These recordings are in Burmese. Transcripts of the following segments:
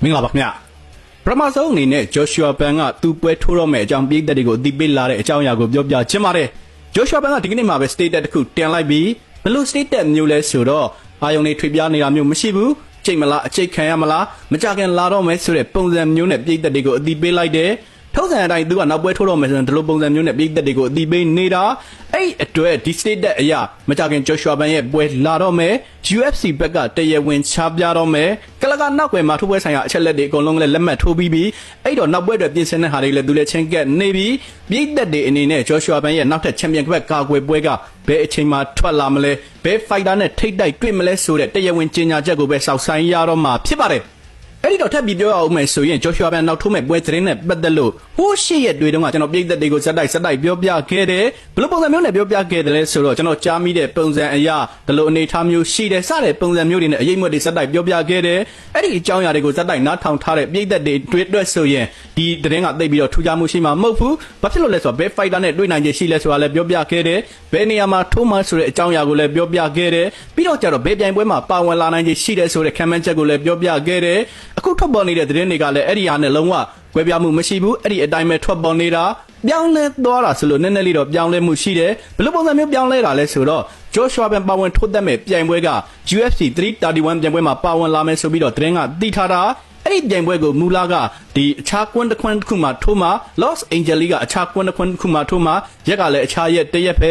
မင်္ဂလာပါခင်ဗျာပထမဆုံးအနေနဲ့ Joshua Ban ကသူ့ပွဲထိုးတော့မဲ့အကြောင်းပြည်သက်တွေကိုအသိပေးလာတဲ့အကြောင်းအရာကိုပြောပြချင်ပါတယ် Joshua Ban ကဒီကနေ့မှာပဲ status တစ်ခုတင်လိုက်ပြီးဘလို့ status မျိုးလဲဆိုတော့အာယုံတွေထွေပြားနေတာမျိုးမရှိဘူးချိန်မလားအချိန်ခံရမလားမကြခင်လာတော့မယ်ဆိုတဲ့ပုံစံမျိုးနဲ့ပြည်သက်တွေကိုအသိပေးလိုက်တယ်ထုံးစံအတိုင်းသူကနောက်ပွဲထိုးတော့မယ်ဆိုရင်ဒီလိုပုံစံမျိုးနဲ့ပြည်သက်တွေကိုအသိပေးနေတာအဲ့အတွက်ဒီ status အရာမကြခင် Joshua Ban ရဲ့ပွဲလာတော့မယ် UFC ဘက်ကတရားဝင်ချပြတော့မယ်ကလကနောက်ွယ်မှာထိုးပွဲဆိုင်ရာအချက်လက်တွေအကုန်လုံးလည်းလက်မှတ်ထိုးပြီးပြီအဲ့တော့နောက်ပွဲတွေပြင်ဆင်တဲ့ဟာတွေလည်းသူလည်းချင်းကက်နေပြီပြည်သက်တွေအနေနဲ့ Joshua Ban ရဲ့နောက်ထပ်ချန်ပီယံကပတ်ကာကွယ်ပွဲကဘယ်အချိန်မှာထွက်လာမလဲဘယ်ဖိုက်တာနဲ့ထိတ်တိုက်တွေ့မလဲဆိုတဲ့တရားဝင်ကြေညာချက်ကိုပဲစောင့်ဆိုင်ရတော့မှာဖြစ်ပါတယ်အဲ့ဒီတော့ထပ်ပြီးပြောရအောင်မယ်ဆိုရင် Joshua Ban နောက်ထိုးမဲ့ပွဲသတင်းနဲ့ပတ်သက်လို့ဟိုးရှေ့ရက်တွေတုန်းကကျွန်တော်ပြည်သက်တွေကိုစက်တိုက်ပြောပြခဲ့တယ်ဘယ်လိုပုံစံမျိုးနဲ့ပြောပြခဲ့တယ်လဲဆိုတော့ကျွန်တော်ကြားမိတဲ့ပုံစံအရာဒီလိုအနေထားမျိုးရှိတယ်စတဲ့ပုံစံမျိုးတွေနဲ့အရေးမွက်တွေစက်တိုက်ပြောပြခဲ့တယ်အဲ့ဒီအကြောင်းအရာတွေကိုစက်တိုက်နားထောင်ထားတဲ့ပြည်သက်တွေတွေ့အတွက်ဆိုရင်ဒီသတင်းကသိပြီးတော့ထူးခြားမှုရှိမှာမဟုတ်ဘူးဘာဖြစ်လို့လဲဆိုတော့ဘယ်ဖိုက်တာနဲ့တွေ့နိုင်ခြေရှိလဲဆိုတာလည်းပြောပြခဲ့တယ်ဘယ်နေရာမှာထိုးမှဆိုတဲ့အကြောင်းအရာကိုလည်းပြောပြခဲ့တယ်ပြီးတော့ကျတော့ဘယ်ပြိုင်ပွဲမှာပါဝင်လာနိုင်ခြေရှိတယ်ဆိုတဲ့ခံမှန်းချက်ကိုလည်းပြောပြခဲ့တယ်အခုထွက်ပေါ်နေတဲ့သတင်းတွေကလည်းအဲ့ဒီဟာနဲ့လုံးဝကွဲပြားမှုမရှိဘူးအဲ့ဒီအတိုင်းပဲထွက်ပေါ်နေတာပြောင်းလဲသွားတာဆိုလို့နည်းနည်းလေးတော့ပြောင်းလဲမှုရှိတယ်ဘယ်လိုပုံစံမျိုးပြောင်းလဲတာလဲဆိုတော့ Joshua Ban ပါဝင်ထိုးသက်မဲ့ပြိုင်ပွဲက UFC 331ပြိုင်ပွဲမှာပါဝင်လာမယ်ဆိုပြီးတော့သတင်းကသိထားတာအဲ့ဒီပြိုင်ပွဲကိုမူလာကဒီအခြားကွန်းတစ်ခွန်းတစ်ခုမှထိုးမှာ Los Angeles ကအခြားကွန်းတစ်ခွန်းတစ်ခုမှထိုးမှာရက်ကလည်းအခြားရက်တစ်ရက်ပ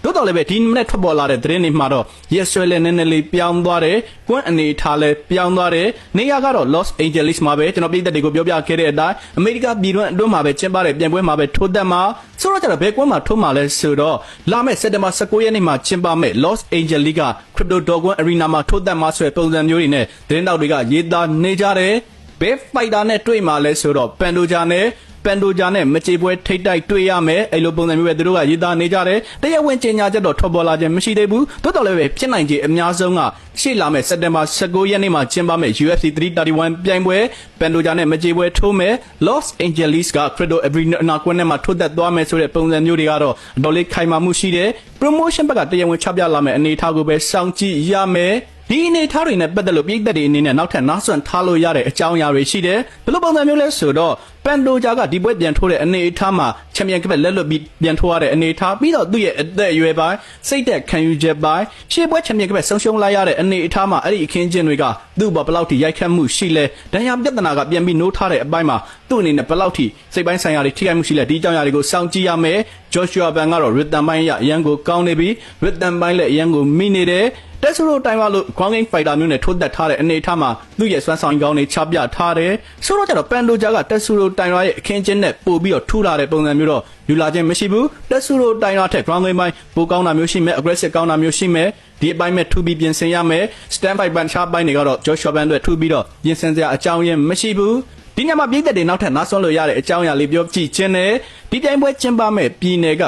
ဲတို့တော်လည်းပဲဒီမနေ့ထွက်ပေါ်လာတဲ့သတင်းတွေမှာတော့ရက်ဆွဲလဲနည်းနည်းလေးပြောင်းသွားတယ်ကွန်းအနေထားလဲပြောင်းသွားတယ်နေရာကတော့ Los Angeles မှာပဲကျွန်တော်ပြည်သက်တွေကိုပြောပြခဲ့တဲ့အတိုင်းအမေရိကပြည်တွင်းအတွင်းမှာပဲကျင်းပတဲ့ပြိုင်ပွဲမှာပဲထိုးသက်မှာဆိုတော့ကျတော့ဘယ်ကွန်းမှာထိုးမှာလဲဆိုတော့လာမယ့်စက်တင်ဘာ19ရက်နေ့မှာကျင်းပမယ့် Los Angeles က Crypto Dog Arena မှာထိုးသက်မှာဆိုတဲ့ပုံစံမျိုးတွေနဲ့သတင်းတောက်တွေကရေးသားနေကြတယ်ဘယ်ဖိုက်တာနဲ့တွေ့မှာလဲဆိုတော့ပန်ဒိုဂျာနဲ့မကြေပွဲထိတ်တိုက်တွေ့ရမယ်အဲ့လိုပုံစံမျိုးပဲသူတို့ကရေးသားနေကြတယ်တရားဝင်ကြေညာချက်တော့ထွက်ပေါ်လာခြင်းမရှိသေးဘူးတိုးတော်လည်းပဲဖြစ်နိုင်ခြေအများဆုံးကရှေ့လာမယ့်စက်တင်ဘာ19ရက်နေ့မှာကျင်းပမယ့် UFC 331ပြိုင်ပွဲပန်ဒိုဂျာနဲ့မကြေပွဲထိုးမယ် Los Angeles က Crypto Arena ကွန်းနဲ့မှာထိုးသက်သွားမယ်ဆိုတဲ့ပုံစံမျိုးတွေကတော့အတော်လေးခိုင်မာမှုရှိတယ် promotion ဘက်ကတရားဝင်ချပြလာမယ့်အနေအထားကိုပဲစောင့်ကြည့်ရမယ်ဒီအနေထားတွေနဲ့ပတ်သက်လို့ပြည်သက်တွေအနေနဲ့နောက်ထပ်နားဆွန့်ထားလို့ရတဲ့အကြောင်းအရာတွေရှိတယ်ဘယ်လိုပုံစံမျိုးလဲဆိုတော့ပန်ဒိုဂျာကဒီပွဲပြန်ထိုးတဲ့အနေအထားမှာချန်ပီယံကပတ်လက်လွတ်ပြီးပြန်ထိုးရတဲ့အနေအထားပြီးတော့သူ့ရဲ့အသက်အရွယ်ပိုင်းစိတ်သက်ခံယူချက်ပိုင်းရှေ့ပွဲချန်ပီယံကပတ်ဆုံးရှုံးလိုက်ရတဲ့အနေအထားမှာအဲ့ဒီအခင်းကျင်းတွေကသူ့ဘောဘယ်လောက်ထိရိုက်ခတ်မှုရှိလဲဒဏ်ရာပြဿနာကပြန်ပြီးနိုးထားတဲ့အပိုင်းမှာသူ့အနေနဲ့ဘယ်လောက်ထိစိတ်ပိုင်းဆိုင်ရာတွေထိခိုက်မှုရှိလဲဒီအကြောင်းအရာတွေကိုစောင့်ကြည့်ရမယ် Joshua Ban ကတော့ rhythm ပိုင်းအရန်ကိုကောင်းနေပြီး rhythm ပိုင်းလည်းအရန်ကိုမိနေတယ်တက်ဆူရိုတိုင်ဝါလို့ ground game fighter မျိုးနဲ့ထိုးသက်ထားတဲ့အနေအထားမှာသူ့ရဲ့စွမ်းဆောင်ကောင်းတွေချပြထားတယ်ဆိုတော့ကျတော့ပန်ဒိုဂျာကတက်ဆူရိုတိုင်ဝါရဲ့အခင်းကျင်းနဲ့ပို့ပြီးတော့ထူလာတဲ့ပုံစံမျိုးတော့ယူလာခြင်းမရှိဘူးတက်ဆူရိုတိုင်ဝါထက် ground game ပိုင်းပိုကောင်းတာမျိုးရှိမယ် aggressive ကောင်းတာမျိုးရှိမယ်ဒီအပိုင်းမဲ့ထူပြီးပြင်ဆင်ရမယ် stand by ဘန်ချာပိုင်းတွေကတော့ Joshua Ban အတွက်ထူပြီးတော့ပြင်ဆင်စရာအကြောင်းရင်းမရှိဘူးဒီညမှာပြည်သက်တွေနောက်ထပ်နားဆွလို့ရတဲ့အကြောင်းအရာလေးပြောကြည့်ခြင်းနဲ့ဒီပြိုင်ပွဲကျင်းပမဲ့ပြည်နယ်က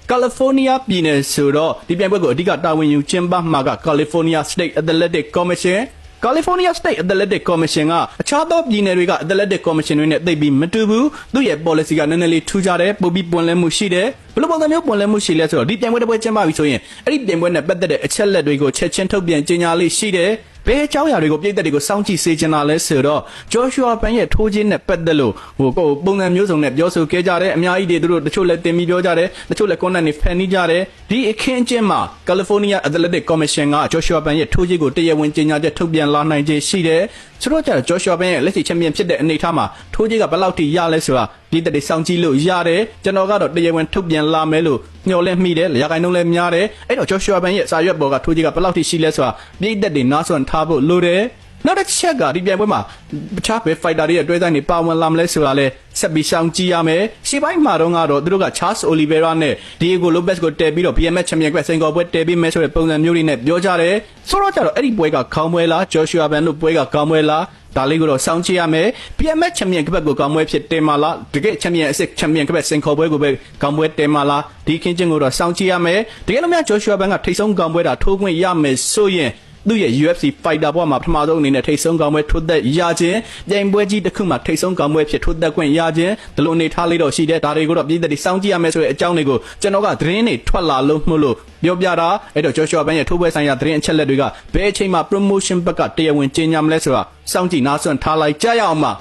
California ပြည်နယ်ဆိုတော့ဒီပြိုင်ပွဲကိုအဓိကတာဝန်ယူကျင်းပမှာက California State Athletic Commission က အခြားသောပြည်နယ်တွေက Athletic Commission တွေနဲ့သိပြီးမတူဘူးသူ့ရဲ့ policy ကနည်းနည်းလေးထူးခြားတယ်ပိုပြီးပွင့်လင်းမှုရှိတယ်ဘယ်လိုပုံစံမျိုးပွင့်လင်းမှုရှိလဲဆိုတော့ဒီပြိုင်ပွဲတစ်ပွဲကျင်းပပြီဆိုရင်အဲ့ဒီပြိုင်ပွဲနဲ့ပတ်သက်တဲ့အချက်လက်တွေကိုချက်ချင်းထုတ်ပြန်ကြေညာလေးရှိတယ်ဘယ်အကြောင်းအရာတွေကိုပြည်သက်တွေကိုစောင့်ကြည့်စေချင်တာလဲဆိုတော့ Joshua Ban ရဲ့ထိုးခြင်းနဲ့ပတ်သက်လို့ပုံစံမျိုးစုံနဲ့ပြောဆိုခဲ့ကြတယ်အများကြီးတွေသူတို့တချို့လည်းတင်ပြီးပြောကြတယ်တချို့လည်း content တွေဖန်တီးကြတယ်ဒီအခင်းကျင်းမှာ California Athletic Commission က Joshua Ban ရဲ့ထိုးခြင်းကိုတရားဝင်ကြေညာချက်ထုတ်ပြန်လာနိုင်ခြေရှိတယ်ဆိုတော့ကျတော့ Joshua Ban ရဲ့လက်ရှိချန်ပီယံဖြစ်တဲ့အနေအထားမှာထိုးခြင်းကဘယ်လောက်ထိရလဲဆိုတာပြည်သက်တွေစောင့်ကြည့်လို့ရတယ်ကျွန်တော်ကတော့တရားဝင်ထုတ်ပြန်လာမယ်လို့ညှော်လင့်မိတယ်ရာခိုင်နှုန်းလည်းများတယ်အဲ့တော့ Joshua Ban ရဲ့စာရွက်ပေါ်ကထိုးခြင်းကဘယ်လောက်ထိရှိလဲဆိုတာပြည်သက်တွေနားဆွန့်ထားဖို့လိုတယ်နောက်တစ်ချက်ကဒီပြိုင်ပွဲမှာတခြားဘယ် fighter တွေရဲ့အတွဲဆိုင်တွေပါဝင်လာမလဲဆိုတာလဲဆက်ပြီးရှောင်ကြည့်ရမယ်ရှေ့ပိုင်းမှာတော့သူတို့က Charles Oliveira နဲ့ Diego Lopez ကိုတည်ပြီးတော့ BMX ချန်ပီယံကစိန်ခေါ်ပွဲတည်ပြီးမယ်ဆိုတဲ့ပုံစံမျိုးတွေနဲ့ပြောကြတယ်ဆိုတော့ကျတော့အဲ့ဒီပွဲကခေါင်းပွဲလား Joshua Ban တို့ပွဲကခေါင်းပွဲလားဒါလေးကိုတော့စောင့်ကြည့်ရမယ် BMX ချန်ပီယံကပတ်ကိုခေါင်းပွဲဖြစ်တင်မှာလားတကယ်ချန်ပီယံအစ်ချန်ပီယံကပတ်စိန်ခေါ်ပွဲကိုပဲခေါင်းပွဲတင်မှာလားဒီခင်းချင်းကိုတော့စောင့်ကြည့်ရမယ်တကယ်လို့များ Joshua Ban ကထိတ်ဆုံးခေါင်းပွဲတာထိုးခွင့်ရမယ်ဆိုရင် သူ့ရဲ့ UFC fighter ဘဝမှာပထမဆုံးအနေနဲ့ထိတ်ဆုံးကောင်ပွဲထိုးသက်ရခြင်းပြိုင်ပွဲကြီးတစ်ခုမှာထိတ်ဆုံးကောင်ပွဲဖြစ်ထိုးသက်ခွင့်ရခြင်းဒီလိုအနေထားလေးတော့ရှိတယ်ဒါတွေကိုတော့ပြည်သက်တွေစောင့်ကြည့်ရမယ်ဆိုတဲ့အကြောင်းတွေကိုကျွန်တော်ကသတင်းတွေထွက်လာလို့မှုလို့ပြောပြတာအဲ့တော့ Joshua Ban ရဲ့ထိုးပွဲဆိုင်ရာသတင်းအချက်လက်တွေကဘယ်အချိန်မှာ promotion ဘက်ကတရားဝင်ကြေညာမလဲဆိုတာစောင့်ကြည့်နားဆွင့်ထားလိုက်ကြရအောင်ပါ